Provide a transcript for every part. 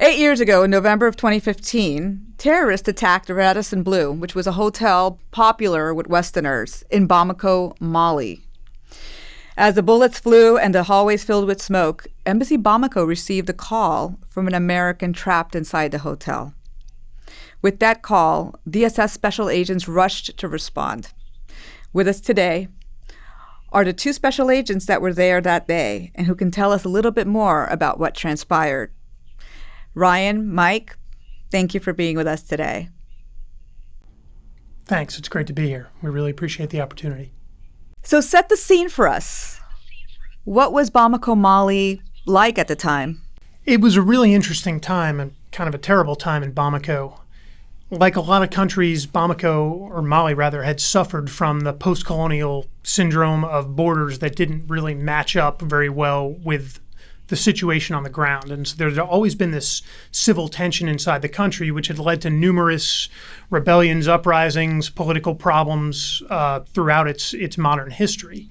8 years ago, in November of 2015, terrorists attacked Radisson Blu, which was a hotel popular with Westerners, in Bamako, Mali. As the bullets flew and the hallways filled with smoke, Embassy Bamako received a call from an American trapped inside the hotel. With that call, DSS special agents rushed to respond. With us today are the two special agents that were there that day and who can tell us a little bit more about what transpired. Ryan, Mike, thank you for being with us today. Thanks. It's great to be here. We really appreciate the opportunity. So set the scene for us. What was Bamako, Mali like at the time? It was a really interesting time and kind of a terrible time in Bamako. Like a lot of countries, Bamako, or Mali rather, had suffered from the post-colonial syndrome of borders that didn't really match up very well with the situation on the ground. And so there's always been this civil tension inside the country, which had led to numerous rebellions, uprisings, political problems throughout its modern history.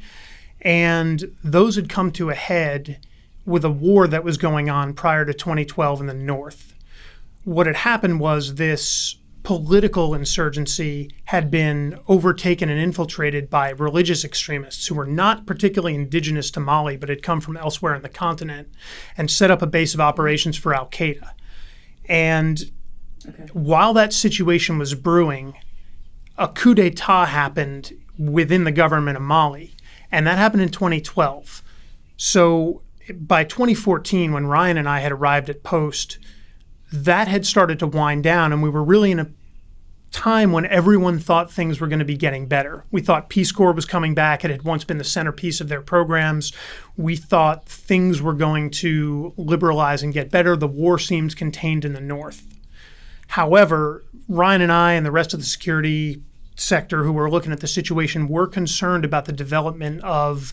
And those had come to a head with a war that was going on prior to 2012 in the north. What had happened was this political insurgency had been overtaken and infiltrated by religious extremists who were not particularly indigenous to Mali, but had come from elsewhere in the continent and set up a base of operations for al-Qaeda. And while that situation was brewing, a coup d'etat happened within the government of Mali, and that happened in 2012. So by 2014, when Ryan and I had arrived at Post, that had started to wind down, and we were really in a time when everyone thought things were going to be getting better. We thought Peace Corps was coming back. It had once been the centerpiece of their programs. We thought things were going to liberalize and get better. The war seemed contained in the north. However, Ryan and I and the rest of the security sector who were looking at the situation were concerned about the development of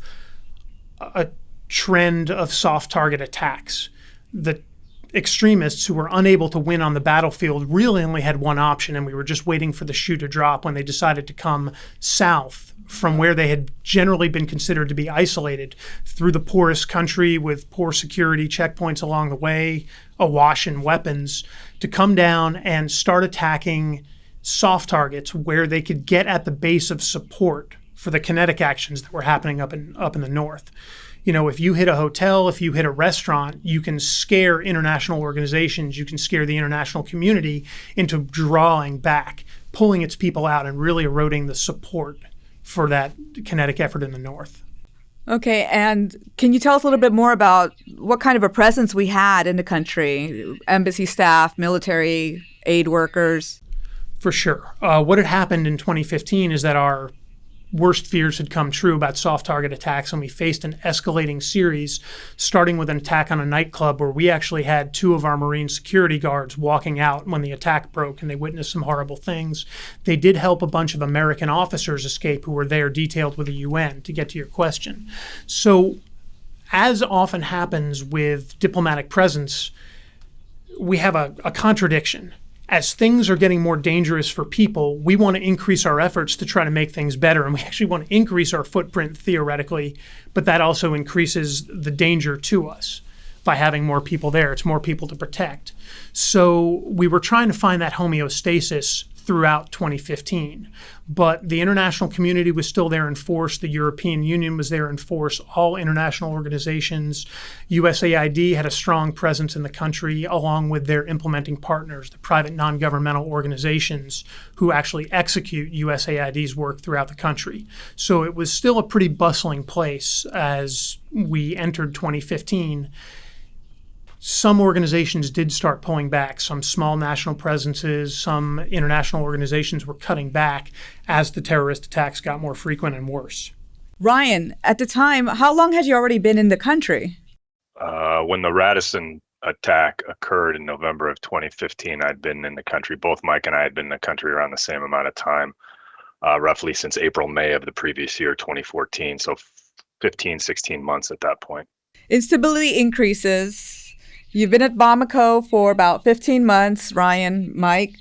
a trend of soft target attacks. The extremists who were unable to win on the battlefield really only had one option, and we were just waiting for the shoe to drop when they decided to come south from where they had generally been considered to be isolated through the poorest country with poor security checkpoints along the way, awash in weapons, to come down and start attacking soft targets where they could get at the base of support for the kinetic actions that were happening up in the north. You know, if you hit a hotel, if you hit a restaurant, you can scare international organizations, you can scare the international community into drawing back, pulling its people out, and really eroding the support for that kinetic effort in the north. Okay, and can you tell us a little bit more about what kind of a presence we had in the country? Embassy staff, military, aid workers? For sure. What had happened in 2015 is that our worst fears had come true about soft target attacks, and we faced an escalating series, starting with an attack on a nightclub where we actually had two of our Marine security guards walking out when the attack broke, and they witnessed some horrible things. They did help a bunch of American officers escape who were there detailed with the UN, to get to your question. So, as often happens with diplomatic presence, we have a contradiction. As things are getting more dangerous for people, we want to increase our efforts to try to make things better. And we actually want to increase our footprint theoretically, but that also increases the danger to us by having more people there. It's more people to protect. So we were trying to find that homeostasis throughout 2015. But the international community was still there in force. The European Union was there in force. All international organizations. USAID had a strong presence in the country, along with their implementing partners, the private non-governmental organizations who actually execute USAID's work throughout the country. So it was still a pretty bustling place as we entered 2015. Some organizations did start pulling back. Some small national presences, some international organizations were cutting back as the terrorist attacks got more frequent and worse. Ryan, at the time, how long had you already been in the country? When the Radisson attack occurred in November of 2015, I'd been in the country. Both Mike and I had been in the country around the same amount of time, roughly since April, May of the previous year, 2014. So 15, 16 months at that point. Instability increases. You've been at Bamako for about 15 months, Ryan, Mike.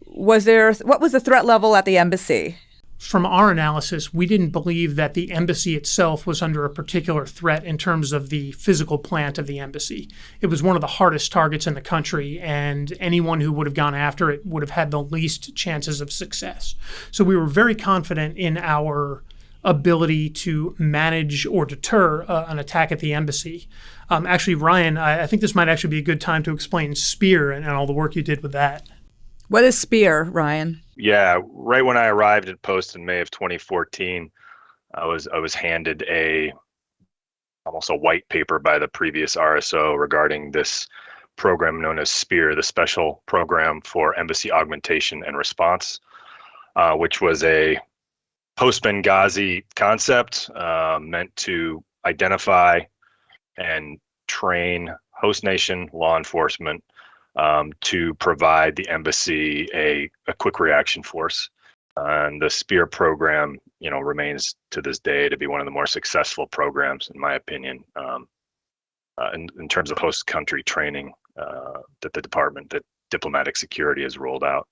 What was the threat level at the embassy? from our analysis, we didn't believe that the embassy itself was under a particular threat in terms of the physical plant of the embassy. It was one of the hardest targets in the country, and anyone who would have gone after it would have had the least chances of success. So we were very confident in our ability to manage or deter an attack at the embassy. Actually, Ryan, I think this might actually be a good time to explain SPEAR and all the work you did with that. What is SPEAR, Ryan? Yeah, right when I arrived at Post in May of 2014, I was handed almost a white paper by the previous RSO regarding this program known as SPEAR, the Special Program for Embassy Augmentation and Response, which was a post-Benghazi concept meant to identify and train host nation law enforcement to provide the embassy a quick reaction force. And the SPEAR program, remains to this day to be one of the more successful programs, in my opinion, in terms of host country training that the Department, that Diplomatic Security has rolled out.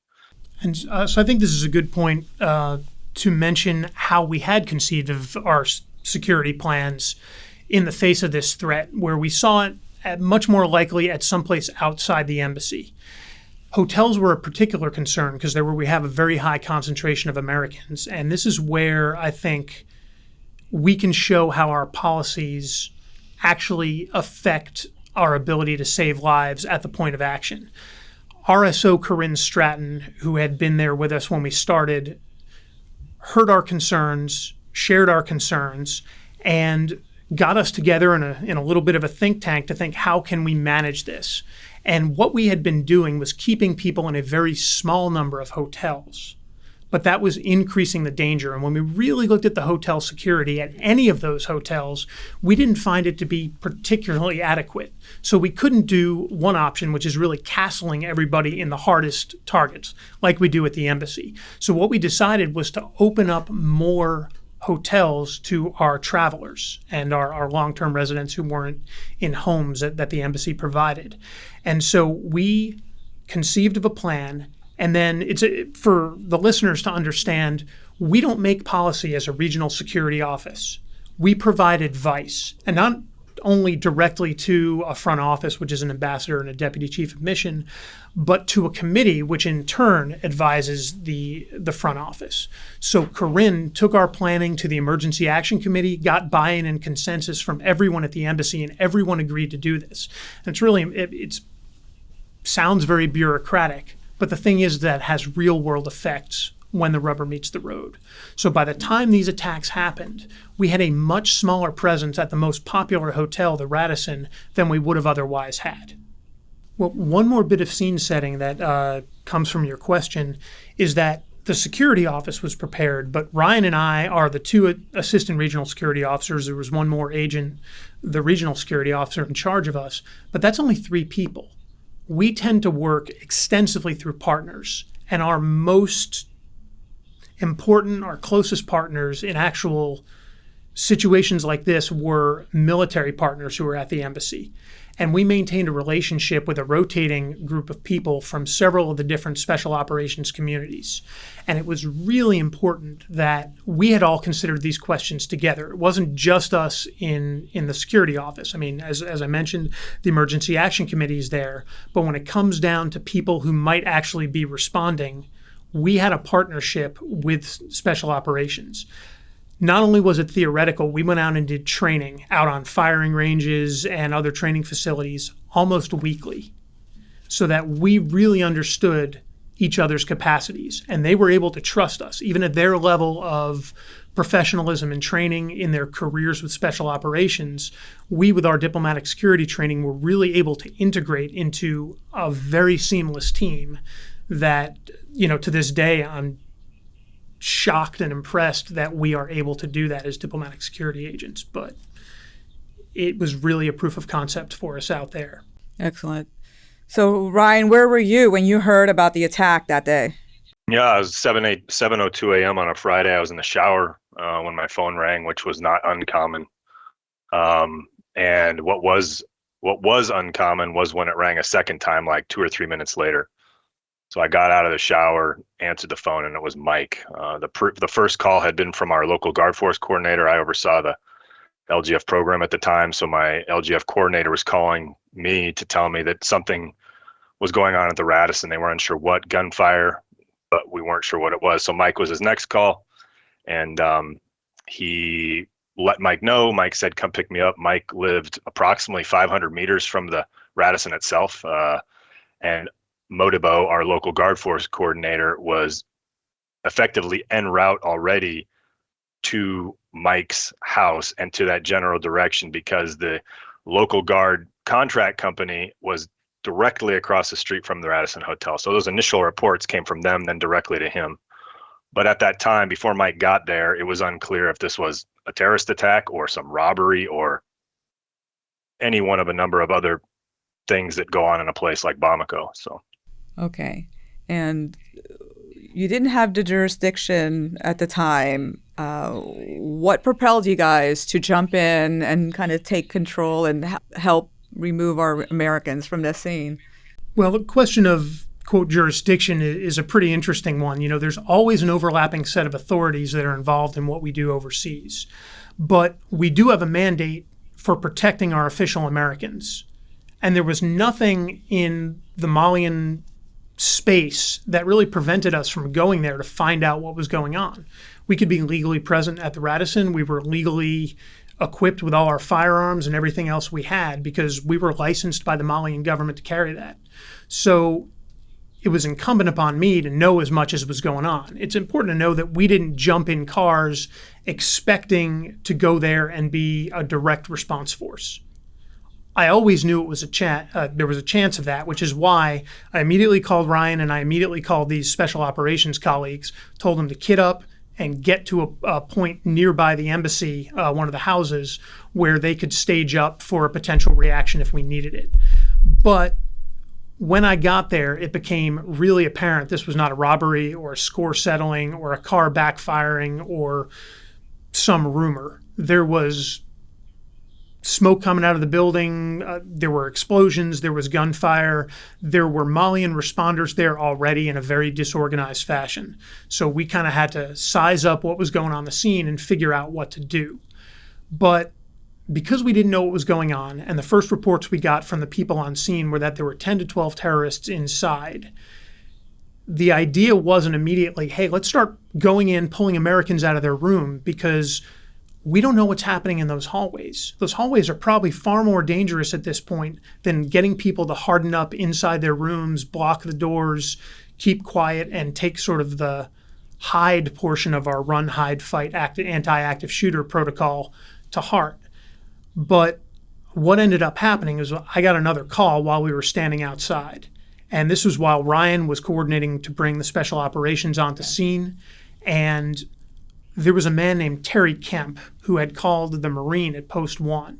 And so I think this is a good point to mention how we had conceived of our security plans in the face of this threat, where we saw it much more likely at someplace outside the embassy. Hotels were a particular concern because we have a very high concentration of Americans. And this is where I think we can show how our policies actually affect our ability to save lives at the point of action. RSO Corinne Stratton, who had been there with us when we started, heard our concerns, shared our concerns, and got us together in a little bit of a think tank to think, how can we manage this? And what we had been doing was keeping people in a very small number of hotels, but that was increasing the danger. And when we really looked at the hotel security at any of those hotels, we didn't find it to be particularly adequate. So we couldn't do one option, which is really castling everybody in the hardest targets, like we do at the embassy. So what we decided was to open up more hotels to our travelers and our long-term residents who weren't in homes that the embassy provided. And so we conceived of a plan. And then for the listeners to understand, we don't make policy as a regional security office. We provide advice, and not only directly to a front office, which is an ambassador and a deputy chief of mission, but to a committee, which in turn advises the front office. So Corinne took our planning to the Emergency Action Committee, got buy-in and consensus from everyone at the embassy, and everyone agreed to do this. And it sounds very bureaucratic, but the thing is that it has real-world effects when the rubber meets the road. So by the time these attacks happened, we had a much smaller presence at the most popular hotel, the Radisson, than we would have otherwise had. Well, one more bit of scene setting that comes from your question is that the security office was prepared, but Ryan and I are the two assistant regional security officers. There was one more agent, the regional security officer in charge of us, but that's only 3 people. We tend to work extensively through partners, and our most important, our closest partners in actual situations like this were military partners who were at the embassy. And we maintained a relationship with a rotating group of people from several of the different special operations communities. And it was really important that we had all considered these questions together. It wasn't just us in the security office. I mean, as I mentioned, the Emergency Action Committee is there. But when it comes down to people who might actually be responding, we had a partnership with special operations. Not only was it theoretical, we went out and did training out on firing ranges and other training facilities almost weekly so that we really understood each other's capacities. And they were able to trust us, even at their level of professionalism and training in their careers with special operations. We, with our diplomatic security training, were really able to integrate into a very seamless team that, to this day, I'm shocked and impressed that we are able to do that as diplomatic security agents. But it was really a proof of concept for us out there. Excellent. So, Ryan, where were you when you heard about the attack that day? Yeah, it was 7:02 a.m. on a Friday. I was in the shower when my phone rang, which was not uncommon. And what was uncommon was when it rang a second time, like 2 or 3 minutes later. So I got out of the shower, answered the phone, and it was Mike. The first call had been from our local guard force coordinator. I oversaw the LGF program at the time, so my LGF coordinator was calling me to tell me that something was going on at the Radisson. They weren't unsure what, gunfire, but we weren't sure what it was. So Mike was his next call, and he let Mike know. Mike said, come pick me up. Mike lived approximately 500 meters from the Radisson itself, and Modibo, our local guard force coordinator, was effectively en route already to Mike's house and to that general direction, because the local guard contract company was directly across the street from the Radisson Hotel. So those initial reports came from them, then directly to him. But at that time, before Mike got there, it was unclear if this was a terrorist attack or some robbery or any one of a number of other things that go on in a place like Bamako. So, okay. And you didn't have the jurisdiction at the time. What propelled you guys to jump in and kind of take control and help remove our Americans from this scene? Well, the question of, quote, jurisdiction is a pretty interesting one. You know, there's always an overlapping set of authorities that are involved in what we do overseas. But we do have a mandate for protecting our official Americans. And there was nothing in the Malian space that really prevented us from going there to find out what was going on. We could be legally present at the Radisson. We were legally equipped with all our firearms and everything else we had because we were licensed by the Malian government to carry that. So it was incumbent upon me to know as much as was going on. It's important to know that we didn't jump in cars expecting to go there and be a direct response force. I always knew it was there was a chance of that, which is why I immediately called Ryan and I immediately called these special operations colleagues, told them to kit up and get to a point nearby the embassy, one of the houses, where they could stage up for a potential reaction if we needed it. But when I got there, it became really apparent this was not a robbery or a score settling or a car backfiring or some rumor. There was smoke coming out of the building. There were explosions. There was gunfire. There were Malian responders there already in a very disorganized fashion. So we kind of had to size up what was going on the scene and figure out what to do. But because we didn't know what was going on, and the first reports we got from the people on scene were that there were 10 to 12 terrorists inside, the idea wasn't immediately, hey, let's start going in, pulling Americans out of their room, because we don't know what's happening in those hallways. Those hallways are probably far more dangerous at this point than getting people to harden up inside their rooms, block the doors, keep quiet, and take sort of the hide portion of our run, hide, fight, anti-active shooter protocol to heart. But what ended up happening is I got another call while we were standing outside. And this was while Ryan was coordinating to bring the special operations onto scene. And there was a man named Terry Kemp who had called the Marine at Post 1.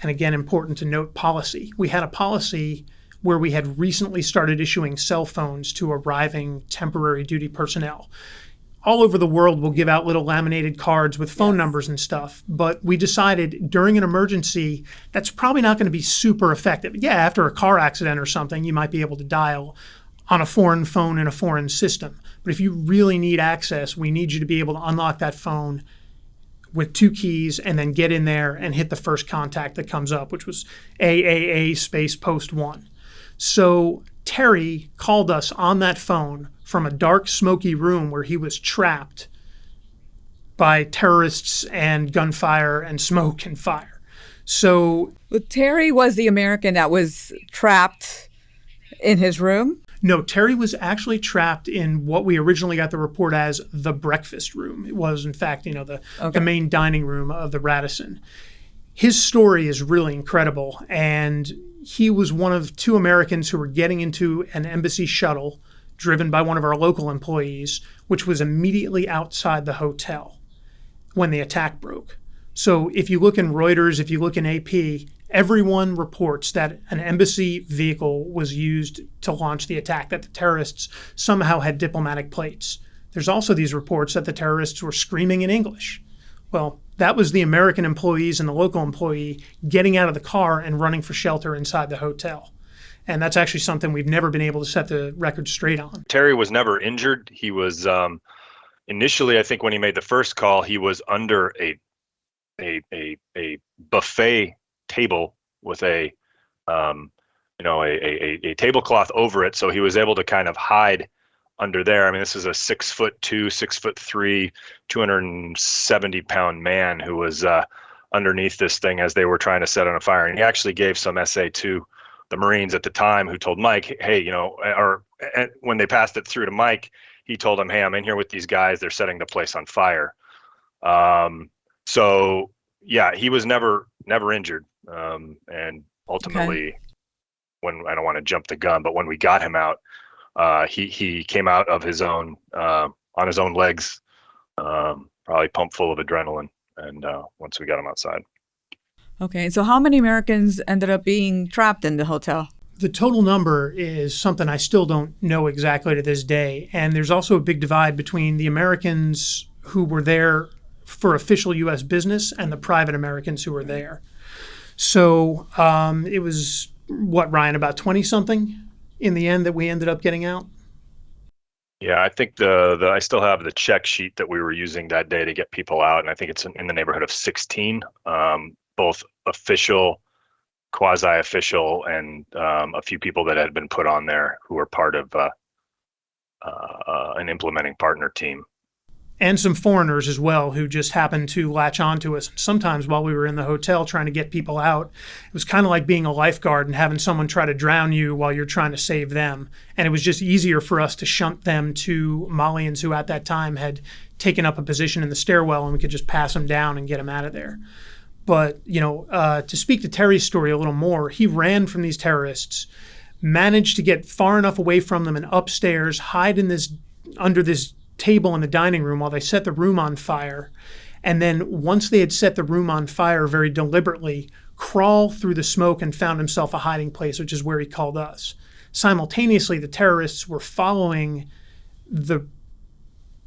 And again, important to note policy. We had a policy where we had recently started issuing cell phones to arriving temporary duty personnel. All over the world, we'll give out little laminated cards with phone numbers and stuff. But we decided during an emergency, that's probably not going to be super effective. Yeah, after a car accident or something, you might be able to dial on a foreign phone in a foreign system. But if you really need access, we need you to be able to unlock that phone with 2 keys and then get in there and hit the first contact that comes up, which was AAA space Post 1. So Terry called us on that phone from a dark, smoky room where he was trapped by terrorists and gunfire and smoke and fire. So Terry was the American that was trapped in his room? No, Terry was actually trapped in what we originally got the report as the breakfast room. It was, in fact, the main dining room of the Radisson. His story is really incredible, and he was one of 2 Americans who were getting into an embassy shuttle driven by one of our local employees, which was immediately outside the hotel when the attack broke. So if you look in Reuters, if you look in AP, everyone reports that an embassy vehicle was used to launch the attack, that the terrorists somehow had diplomatic plates. There's also these reports that the terrorists were screaming in English. Well, that was the American employees and the local employee getting out of the car and running for shelter inside the hotel. And that's actually something we've never been able to set the record straight on. Terry was never injured. He was initially, I think when he made the first call, he was under a buffet table with a tablecloth over it, so he was able to kind of hide under there. I mean, this is a 6'2", 6'3", 270-pound man who was underneath this thing as they were trying to set on a fire. And he actually gave some essay to the Marines at the time, who told Mike, hey, or when they passed it through to Mike, he told him, hey, I'm in here with these guys. They're setting the place on fire. So yeah, he was never injured. And ultimately, when I don't want to jump the gun, but when we got him out, he came out of his own on his own legs, probably pumped full of adrenaline. And once we got him outside. Okay, so how many Americans ended up being trapped in the hotel? The total number is something I still don't know exactly to this day. And there's also a big divide between the Americans who were there for official U.S. business and the private Americans who were there. So it was, Ryan, about 20-something in the end that we ended up getting out? Yeah, I think I still have the check sheet that we were using that day to get people out, and I think it's in the neighborhood of 16, both official, quasi-official, and a few people that had been put on there who were part of an implementing partner team. And some foreigners as well who just happened to latch onto us. Sometimes while we were in the hotel trying to get people out, it was kind of like being a lifeguard and having someone try to drown you while you're trying to save them. And it was just easier for us to shunt them to Malians who at that time had taken up a position in the stairwell, and we could just pass them down and get them out of there. But, to speak to Terry's story a little more, he ran from these terrorists, managed to get far enough away from them and upstairs, hide under this table in the dining room while they set the room on fire. And then once they had set the room on fire very deliberately, crawl through the smoke and found himself a hiding place, which is where he called us. Simultaneously, the terrorists were following the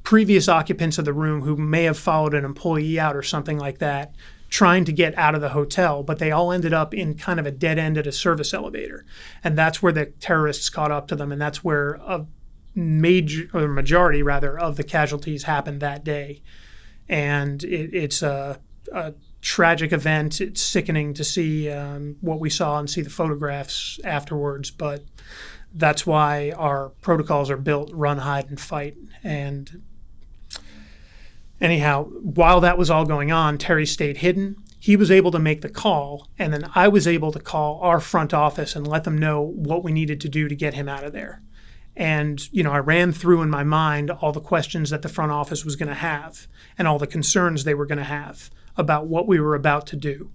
previous occupants of the room who may have followed an employee out or something like that, trying to get out of the hotel, but they all ended up in kind of a dead end at a service elevator. And that's where the terrorists caught up to them, and that's where a majority of the casualties happened that day. And it's a tragic event. It's sickening to see what we saw and see the photographs afterwards, but that's why our protocols are built: run, hide, and fight. And anyhow, while that was all going on, Terry stayed hidden. He was able to make the call, and then I was able to call our front office and let them know what we needed to do to get him out of there. And, I ran through in my mind all the questions that the front office was going to have and all the concerns they were going to have about what we were about to do.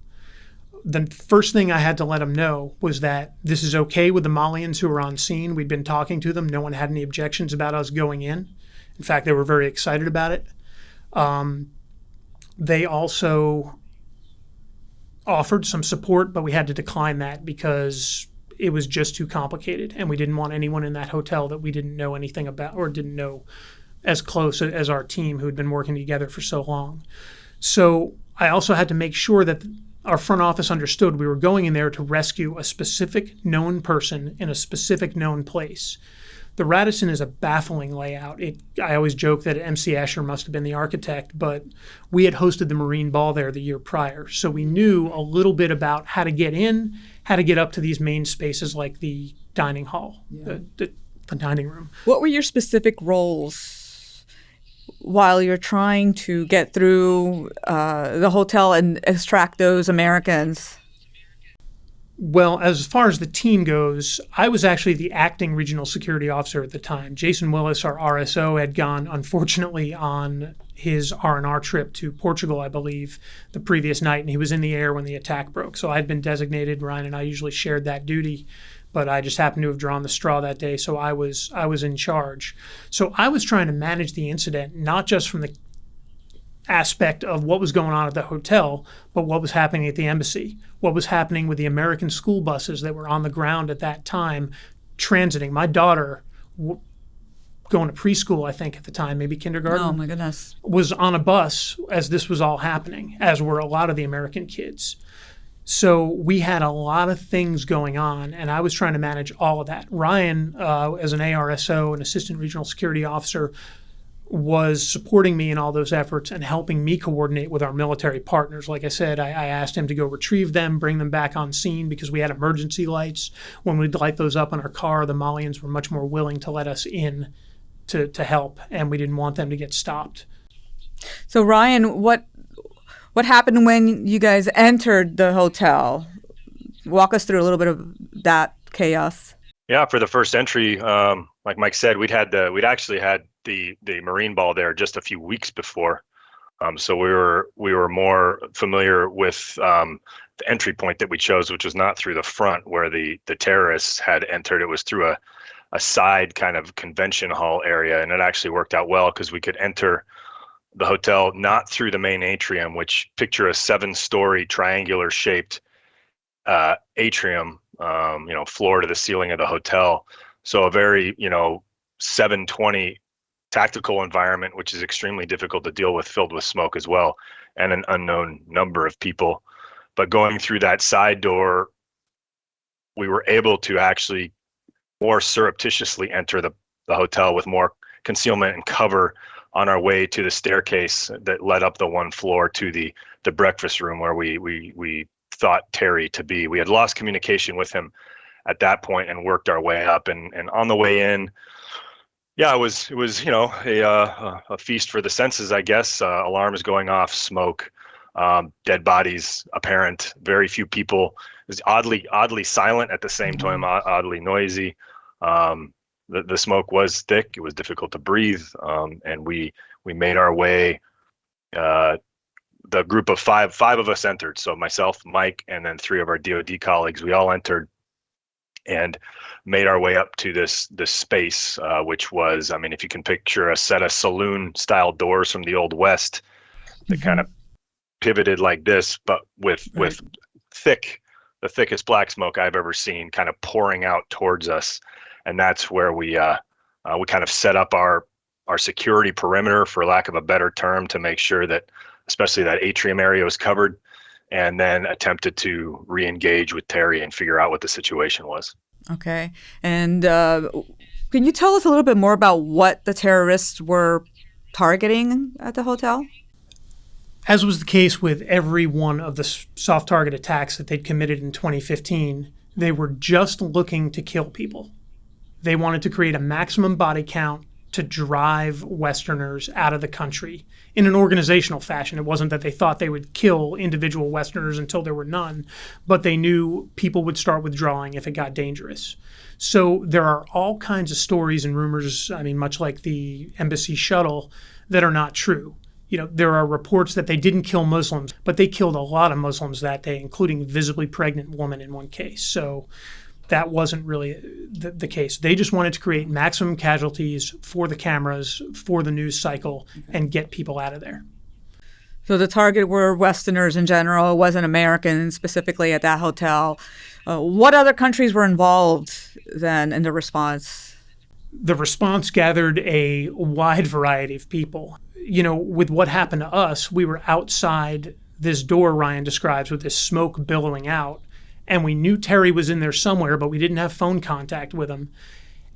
The first thing I had to let them know was that this is okay with the Malians who were on scene. We'd been talking to them. No one had any objections about us going in. In fact, they were very excited about it. They also offered some support, but we had to decline that because it was just too complicated, and we didn't want anyone in that hotel that we didn't know anything about or didn't know as close as our team who had been working together for so long. So I also had to make sure that our front office understood we were going in there to rescue a specific known person in a specific known place. The Radisson is a baffling layout. I always joke that MC Escher must have been the architect, but we had hosted the Marine Ball there the year prior. So we knew a little bit about how to get in, how to get up to these main spaces like the dining hall, the dining room. What were your specific roles while you're trying to get through the hotel and extract those Americans? Well, as far as the team goes, I was actually the acting regional security officer at the time. Jason Willis, our RSO, had gone, unfortunately, on his R&R trip to Portugal, I believe, the previous night, and he was in the air when the attack broke. So I had been designated. Ryan and I usually shared that duty, but I just happened to have drawn the straw that day, so I was in charge. So I was trying to manage the incident, not just from the aspect of what was going on at the hotel, but what was happening at the embassy, what was happening with the American school buses that were on the ground at that time transiting. My daughter, going to preschool, I think at the time, maybe kindergarten. Oh my goodness. Was on a bus as this was all happening, as were a lot of the American kids. So we had a lot of things going on, and I was trying to manage all of that. Ryan, as an ARSO, an assistant regional security officer, was supporting me in all those efforts and helping me coordinate with our military partners. Like I said, I asked him to go retrieve them, bring them back on scene because we had emergency lights. When we'd light those up in our car, the Malians were much more willing to let us in to help, and we didn't want them to get stopped. So Ryan, what happened when you guys entered the hotel? Walk us through a little bit of that chaos. Yeah, for the first entry, like Mike said, we'd actually had the Marine Ball there just a few weeks before, so we were more familiar with the entry point that we chose, which was not through the front where the terrorists had entered. It was through a side kind of convention hall area, and it actually worked out well because we could enter the hotel not through the main atrium, which picture a 7-story triangular shaped atrium, floor to the ceiling of the hotel. So a very, 720 tactical environment, which is extremely difficult to deal with, filled with smoke as well, and an unknown number of people. But going through that side door, we were able to actually more surreptitiously enter the hotel with more concealment and cover on our way to the staircase that led up the one floor to the breakfast room where we thought Terry to be. We had lost communication with him at that point and worked our way up. And on the way in, yeah, it was a feast for the senses, I guess. Alarms going off, smoke, dead bodies apparent, very few people. It was oddly silent at the same time, oddly noisy. The smoke was thick. It was difficult to breathe, and we made our way. The group of five of us entered. So myself, Mike, and then 3 of our DoD colleagues. We all entered and made our way up to this space, which was, if you can picture a set of saloon-style doors from the Old West that kind of pivoted like this, but with the thickest black smoke I've ever seen, kind of pouring out towards us. And that's where we kind of set up our security perimeter, for lack of a better term, to make sure that especially that atrium area was covered, and then attempted to re-engage with Terry and figure out what the situation was. Okay. And can you tell us a little bit more about what the terrorists were targeting at the hotel? As was the case with every one of the soft target attacks that they'd committed in 2015, they were just looking to kill people. They wanted to create a maximum body count to drive Westerners out of the country in an organizational fashion. It wasn't that they thought they would kill individual Westerners until there were none, but they knew people would start withdrawing if it got dangerous. So there are all kinds of stories and rumors, much like the embassy shuttle, that are not true. There are reports that they didn't kill Muslims, but they killed a lot of Muslims that day, including a visibly pregnant woman in one case. So that wasn't really the case. They just wanted to create maximum casualties for the cameras, for the news cycle, and get people out of there. So the target were Westerners in general. It wasn't Americans specifically at that hotel. What other countries were involved then in the response? The response gathered a wide variety of people. With what happened to us, we were outside this door Ryan describes with this smoke billowing out. And we knew Terry was in there somewhere, but we didn't have phone contact with him.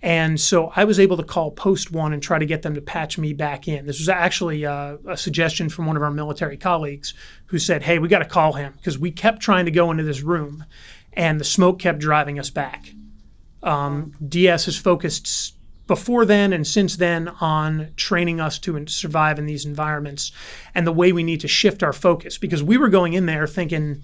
And so I was able to call Post 1 and try to get them to patch me back in. This was actually a suggestion from one of our military colleagues who said, hey, we got to call him, because we kept trying to go into this room and the smoke kept driving us back. DS has focused before then and since then on training us to survive in these environments and the way we need to shift our focus, because we were going in there thinking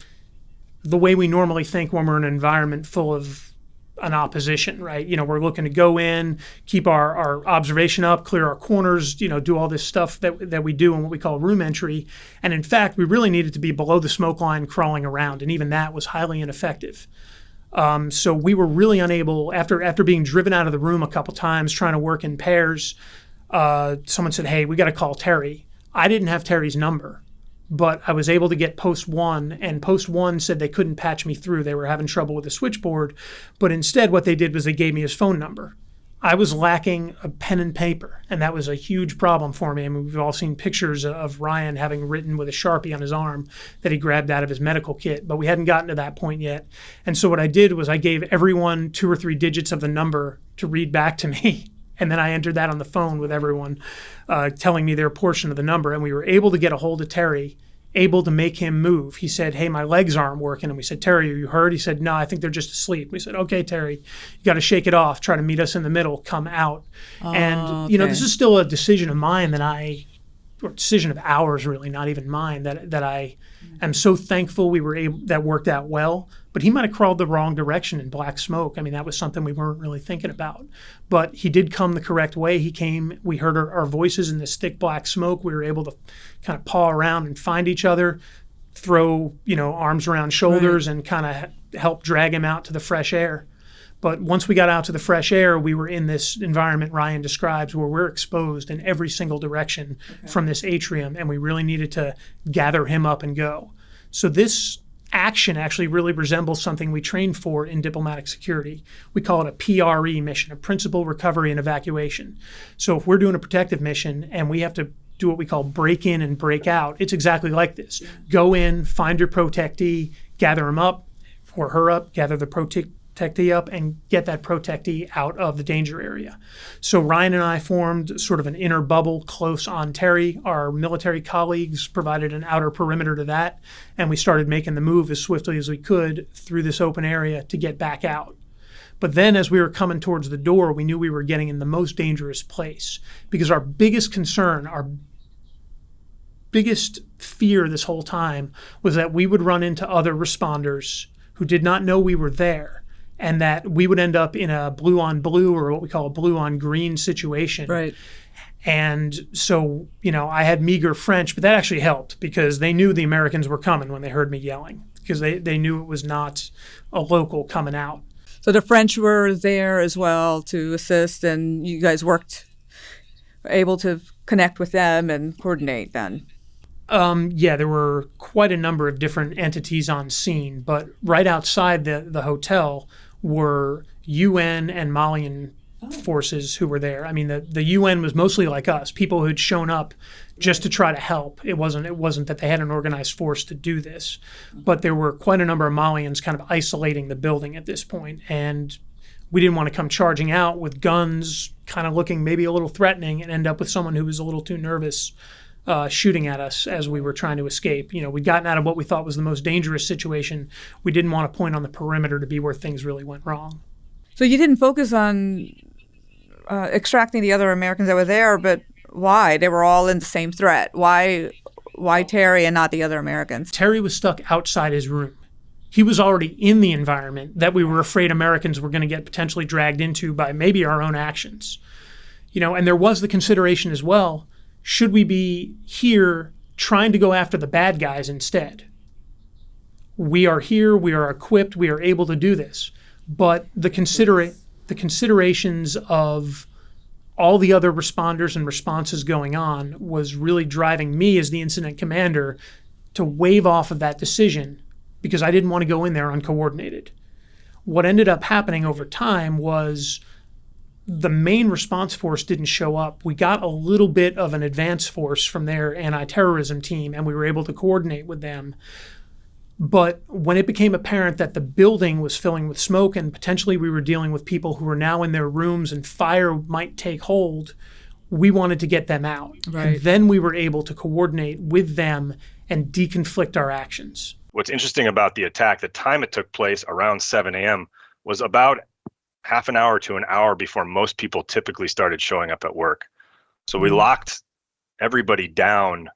the way we normally think when we're in an environment full of an opposition, right? We're looking to go in, keep our observation up, clear our corners, do all this stuff that we do in what we call room entry. And in fact, we really needed to be below the smoke line crawling around, and even that was highly ineffective. So we were really unable, after being driven out of the room a couple times, trying to work in pairs, someone said, hey, we got to call Terry. I didn't have Terry's number, but I was able to get Post 1, and Post 1 said they couldn't patch me through. They were having trouble with the switchboard, but instead what they did was they gave me his phone number. I was lacking a pen and paper, and that was a huge problem for me. I mean, we've all seen pictures of Ryan having written with a Sharpie on his arm that he grabbed out of his medical kit, but we hadn't gotten to that point yet. And so what I did was I gave everyone 2 or 3 digits of the number to read back to me, and then I entered that on the phone with everyone telling me their portion of the number, and we were able to get a hold of Terry, able to make him move. He said, "Hey, my legs aren't working." And we said, "Terry, are you hurt?" He said, "No, I think they're just asleep." We said, "Okay, Terry, you got to shake it off. Try to meet us in the middle. Come out." And, this is still a decision of mine or decision of ours, really, not even mine, that I am so thankful we were able, that worked out well. But he might have crawled the wrong direction in black smoke. I mean, that was something we weren't really thinking about. But he did come the correct way. He came, we heard our voices in this thick black smoke. We were able to kind of paw around and find each other, throw, arms around shoulders, and kind of help drag him out to the fresh air. But once we got out to the fresh air, we were in this environment Ryan describes where we're exposed in every single direction from this atrium, and we really needed to gather him up and go. So this action actually really resembles something we train for in diplomatic security. We call it a PRE mission, a principal recovery and evacuation. So if we're doing a protective mission and we have to do what we call break in and break out, it's exactly like this. Go in, find your protectee, gather him up or her up, gather the protectee up, and get that protectee out of the danger area. So Ryan and I formed sort of an inner bubble close on Terry. Our military colleagues provided an outer perimeter to that, and we started making the move as swiftly as we could through this open area to get back out. But then as we were coming towards the door, we knew we were getting in the most dangerous place, because our biggest concern, our biggest fear this whole time was that we would run into other responders who did not know we were there, and that we would end up in a blue on blue, or what we call a blue on green situation. Right. And so, I had meager French, but that actually helped because they knew the Americans were coming when they heard me yelling, because they knew it was not a local coming out. So the French were there as well to assist, and you guys were able to connect with them and coordinate then? There were quite a number of different entities on scene, but right outside the hotel were UN and Malian forces who were there. I mean, the UN was mostly like us, people who'd shown up just to try to help. It wasn't that they had an organized force to do this, but there were quite a number of Malians kind of isolating the building at this point, and we didn't want to come charging out with guns, kind of looking maybe a little threatening, and end up with someone who was a little too nervous shooting at us as we were trying to escape. We'd gotten out of what we thought was the most dangerous situation. We didn't want to point on the perimeter to be where things really went wrong. So you didn't focus on extracting the other Americans that were there, but why? They were all in the same threat. Why Terry and not the other Americans? Terry was stuck outside his room. He was already in the environment that we were afraid Americans were going to get potentially dragged into by maybe our own actions. And there was the consideration as well, should we be here trying to go after the bad guys instead? We are here, we are equipped, we are able to do this. But the considerations of all the other responders and responses going on was really driving me as the incident commander to wave off of that decision, because I didn't want to go in there uncoordinated. What ended up happening over time was the main response force didn't show up. We got a little bit of an advance force from their anti-terrorism team, and we were able to coordinate with them. But when it became apparent that the building was filling with smoke and potentially we were dealing with people who were now in their rooms and fire might take hold, we wanted to get them out. Right. And then we were able to coordinate with them and deconflict our actions. What's interesting about the attack, the time it took place around 7 a.m. was about half an hour to an hour before most people typically started showing up at work. So we locked everybody down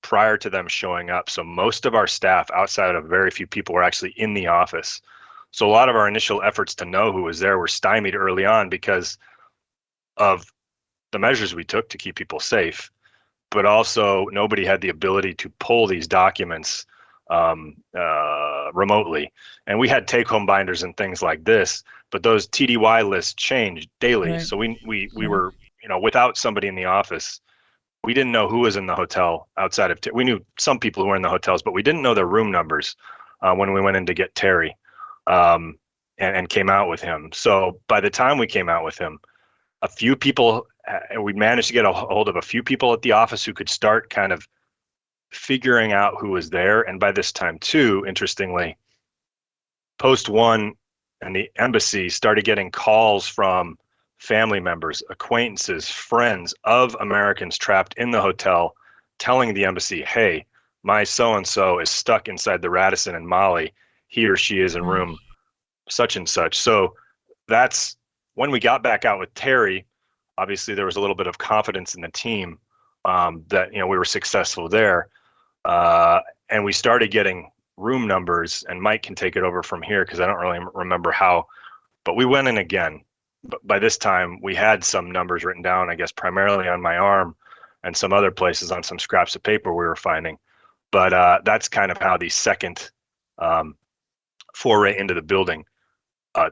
prior to them showing up. So most of our staff, outside of very few people, were actually in the office. So a lot of our initial efforts to know who was there were stymied early on because of the measures we took to keep people safe. But also nobody had the ability to pull these documents remotely. And we had take-home binders and things like this, but those TDY lists changed daily. Right. So we were, without somebody in the office, we didn't know who was in the hotel outside of, we knew some people who were in the hotels, but we didn't know their room numbers when we went in to get Terry and came out with him. So by the time we came out with him, a few people, and we managed to get a hold of a few people at the office who could start kind of figuring out who was there. And by this time too, interestingly, Post One and the embassy started getting calls from family members, acquaintances, friends of Americans trapped in the hotel, telling the embassy, hey, my so-and-so is stuck inside the Radisson in Mali. He or she is in room such and such. So that's when we got back out with Terry. Obviously, there was a little bit of confidence in the team that, we were successful there. And we started getting room numbers, and Mike can take it over from here because I don't really remember how, but we went in again. But by this time, we had some numbers written down, I guess, primarily on my arm and some other places on some scraps of paper we were finding. But that's kind of how the second foray into the building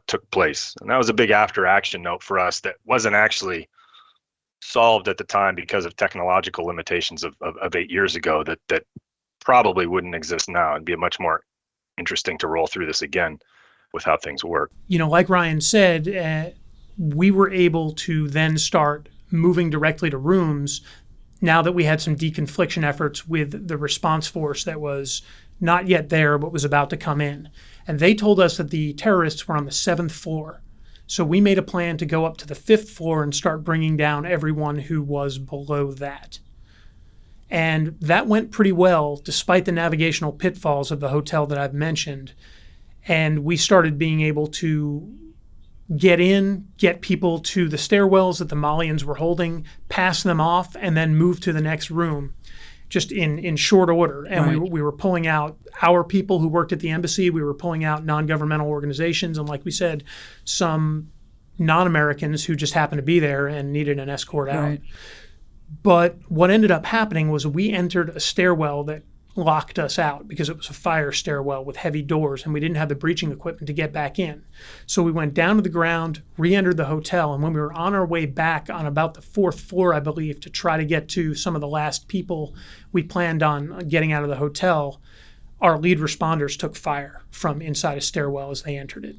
took place. And that was a big after action note for us that wasn't actually solved at the time because of technological limitations of 8 years ago that probably wouldn't exist now. It'd be much more interesting to roll through this again with how things work. Like Ryan said, we were able to then start moving directly to rooms now that we had some deconfliction efforts with the response force that was not yet there but was about to come in. And they told us that the terrorists were on the 7th floor. So we made a plan to go up to the 5th floor and start bringing down everyone who was below that. And that went pretty well, despite the navigational pitfalls of the hotel that I've mentioned. And we started being able to get people to the stairwells that the Malians were holding, pass them off, and then move to the next room, just in short order. And right. we were pulling out our people who worked at the embassy. We were pulling out non-governmental organizations. And like we said, some non-Americans who just happened to be there and needed an escort out. Right. But what ended up happening was we entered a stairwell that locked us out because it was a fire stairwell with heavy doors, and we didn't have the breaching equipment to get back in. So we went down to the ground, re-entered the hotel, and when we were on our way back on about the 4th floor, I believe, to try to get to some of the last people we planned on getting out of the hotel, our lead responders took fire from inside a stairwell as they entered it.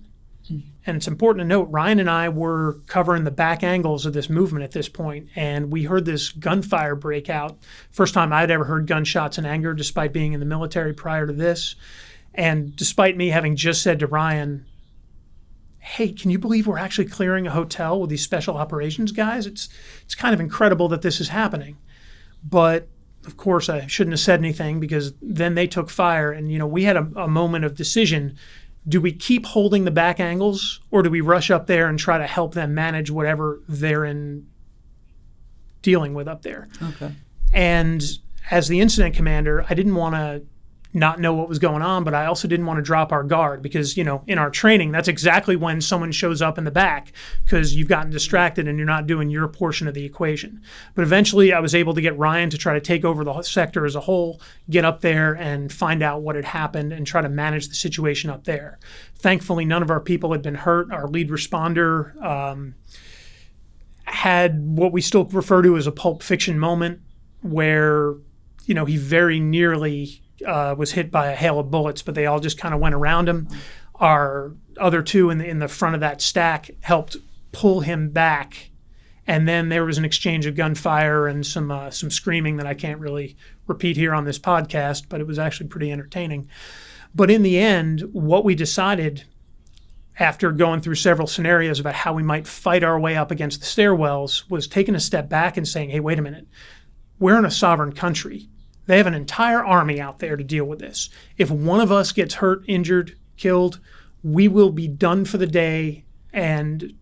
And it's important to note, Ryan and I were covering the back angles of this movement at this point, and we heard this gunfire break out. First time I'd ever heard gunshots in anger, despite being in the military prior to this. And despite me having just said to Ryan, hey, can you believe we're actually clearing a hotel with these special operations guys? It's kind of incredible that this is happening. But of course, I shouldn't have said anything because then they took fire, and we had a moment of decision. Do we keep holding the back angles, or do we rush up there and try to help them manage whatever they're dealing with up there? Okay. And as the incident commander, I didn't want to not know what was going on, but I also didn't want to drop our guard because, in our training, that's exactly when someone shows up in the back because you've gotten distracted and you're not doing your portion of the equation. But eventually I was able to get Ryan to try to take over the sector as a whole, get up there and find out what had happened and try to manage the situation up there. Thankfully, none of our people had been hurt. Our lead responder had what we still refer to as a Pulp Fiction moment where, he very nearly was hit by a hail of bullets, but they all just kind of went around him. Our other two in the front of that stack helped pull him back, and then there was an exchange of gunfire and some screaming that I can't really repeat here on this podcast, but it was actually pretty entertaining. But in the end, what we decided after going through several scenarios about how we might fight our way up against the stairwells was taking a step back and saying, hey, wait a minute, we're in a sovereign country. They have an entire army out there to deal with this. If one of us gets hurt, injured, killed, we will be done for the day and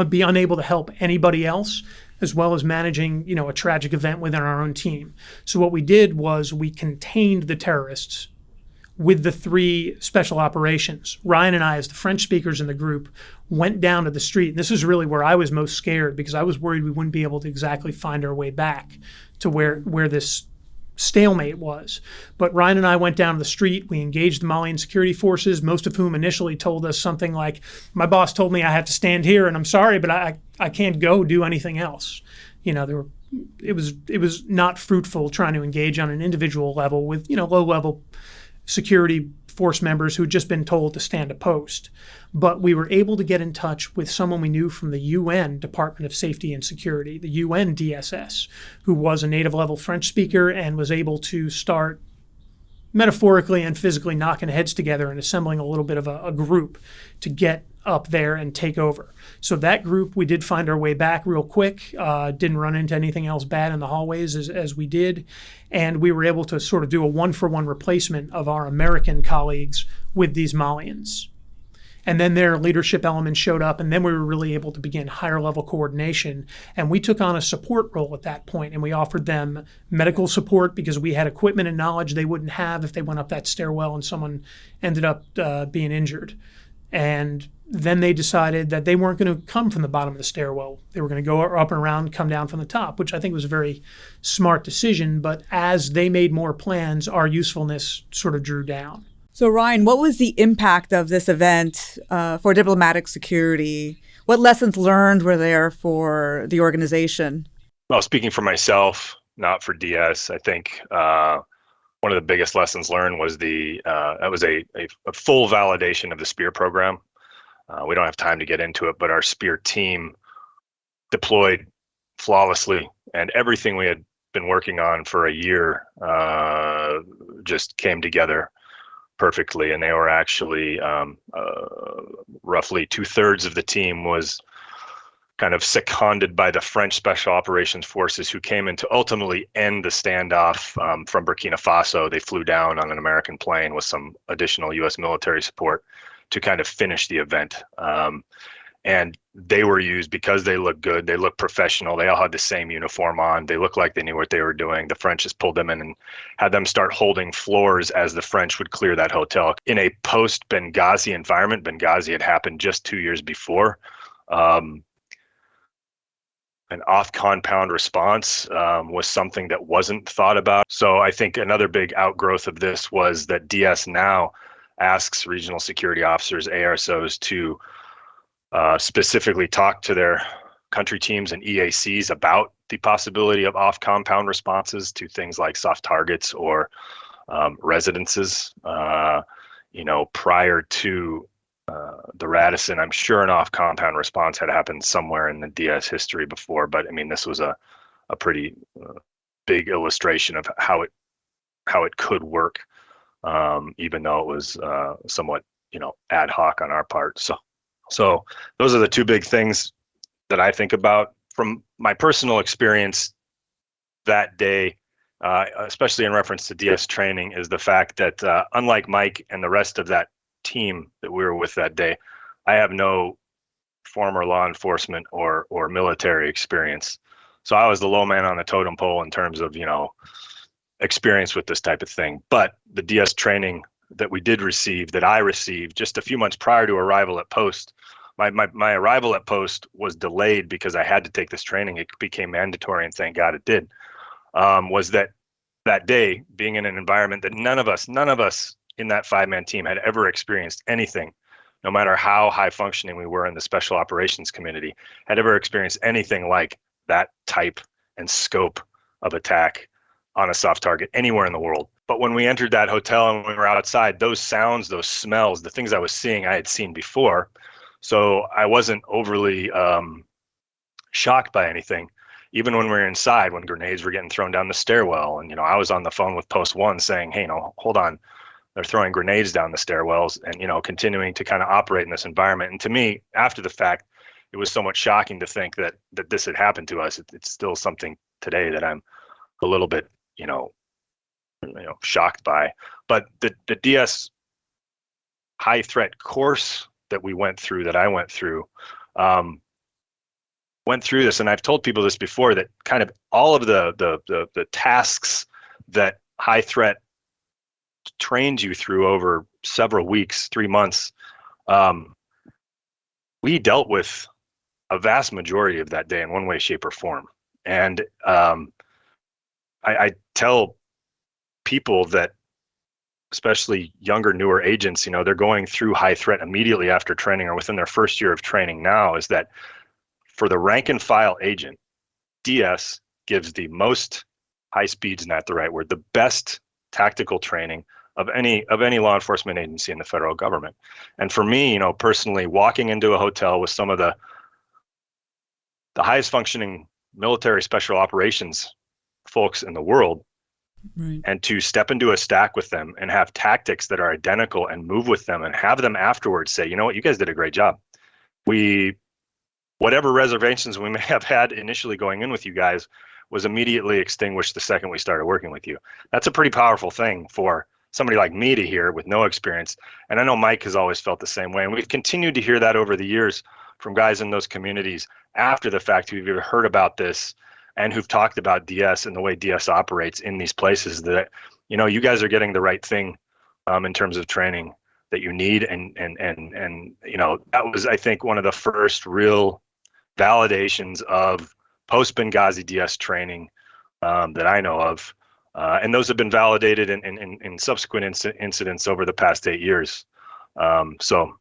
be unable to help anybody else, as well as managing, a tragic event within our own team. So what we did was we contained the terrorists with the 3 special operations. Ryan and I, as the French speakers in the group, went down to the street. And this is really where I was most scared because I was worried we wouldn't be able to exactly find our way back to where this stalemate was. But Ryan and I went down to the street. We engaged the Malian security forces, most of whom initially told us something like, my boss told me I have to stand here and I'm sorry, but I can't go do anything else. It was not fruitful trying to engage on an individual level with, low-level security force members who'd just been told to stand a post. But we were able to get in touch with someone we knew from the UN Department of Safety and Security, the UN DSS, who was a native level French speaker and was able to start metaphorically and physically knocking heads together and assembling a little bit of a group to get up there and take over. So that group, we did find our way back real quick, didn't run into anything else bad in the hallways as we did, and we were able to sort of do a one-for-one replacement of our American colleagues with these Malians. And then their leadership elements showed up, and then we were really able to begin higher level coordination. And we took on a support role at that point, and we offered them medical support because we had equipment and knowledge they wouldn't have if they went up that stairwell and someone ended up being injured. And then they decided that they weren't going to come from the bottom of the stairwell. They were going to go up and around, come down from the top, which I think was a very smart decision. But as they made more plans, our usefulness sort of drew down. So, Ryan, what was the impact of this event for diplomatic security? What lessons learned were there for the organization? Well, speaking for myself, not for DS, I think one of the biggest lessons learned was that was a full validation of the SPEAR program. We don't have time to get into it, but our SPEAR team deployed flawlessly, and everything we had been working on for a year just came together perfectly. And they were actually roughly 2/3 of the team was kind of seconded by the French Special Operations Forces, who came in to ultimately end the standoff from Burkina Faso. They flew down on an American plane with some additional U.S. military support to kind of finish the event. And they were used because they looked good, they looked professional, they all had the same uniform on, they looked like they knew what they were doing. The French just pulled them in and had them start holding floors as the French would clear that hotel. In a post-Benghazi environment, Benghazi had happened just 2 years before. An off-compound response was something that wasn't thought about. So I think another big outgrowth of this was that DS now asks regional security officers, ARSOs, to specifically talk to their country teams and EACs about the possibility of off-compound responses to things like soft targets or residences. Prior to the Radisson, I'm sure an off-compound response had happened somewhere in the DS history before, but I mean, this was a pretty big illustration of how it could work, even though it was somewhat, ad hoc on our part. So those are the two big things that I think about from my personal experience that day, especially in reference to DS training, is the fact that unlike Mike and the rest of that team that we were with that day, I have no former law enforcement or military experience. So I was the low man on the totem pole in terms of, experience with this type of thing. But the DS training that we did receive, that I received just a few months prior to arrival at post, my arrival at post was delayed because I had to take this training. It became mandatory, and thank God it did. Was that day, being in an environment that none of us in that 5-man team had ever experienced anything, no matter how high functioning we were in the special operations community, had ever experienced anything like that type and scope of attack on a soft target anywhere in the world. But when we entered that hotel and we were outside, those sounds, those smells, the things I was seeing, I had seen before. So I wasn't overly shocked by anything. Even when we were inside, when grenades were getting thrown down the stairwell, and I was on the phone with Post 1 saying, hey, hold on, they're throwing grenades down the stairwells, and continuing to kind of operate in this environment. And to me, after the fact, it was somewhat shocking to think that this had happened to us. It's still something today that I'm a little bit, shocked by. But the DS high threat course that I went through this, and I've told people this before, that kind of all of the tasks that high threat trained you through over several weeks, 3 months, we dealt with a vast majority of that day in one way, shape, or form. And I tell people that, especially younger, newer agents, they're going through high threat immediately after training or within their first year of training now, is that for the rank and file agent, DS gives the most high speed's not the right word, the best tactical training of any law enforcement agency in the federal government. And for me, personally, walking into a hotel with some of the highest functioning military special operations folks in the world, Right. and to step into a stack with them and have tactics that are identical and move with them and have them afterwards say, you know what, you guys did a great job. Whatever reservations we may have had initially going in with you guys was immediately extinguished the second we started working with you. That's a pretty powerful thing for somebody like me to hear with no experience. And I know Mike has always felt the same way. And we've continued to hear that over the years from guys in those communities after the fact who've ever heard about this and who've talked about DS and the way DS operates in these places, that, you guys are getting the right thing in terms of training that you need. And that was, I think, one of the first real validations of post-Benghazi DS training that I know of. And those have been validated in subsequent incidents over the past 8 years. So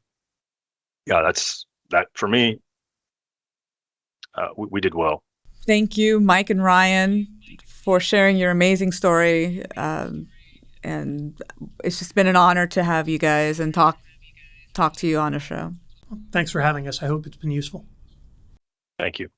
yeah, that's that for me. We did well. Thank you, Mike and Ryan, for sharing your amazing story. And it's just been an honor to have you guys and talk to you on a show. Thanks for having us. I hope it's been useful. Thank you.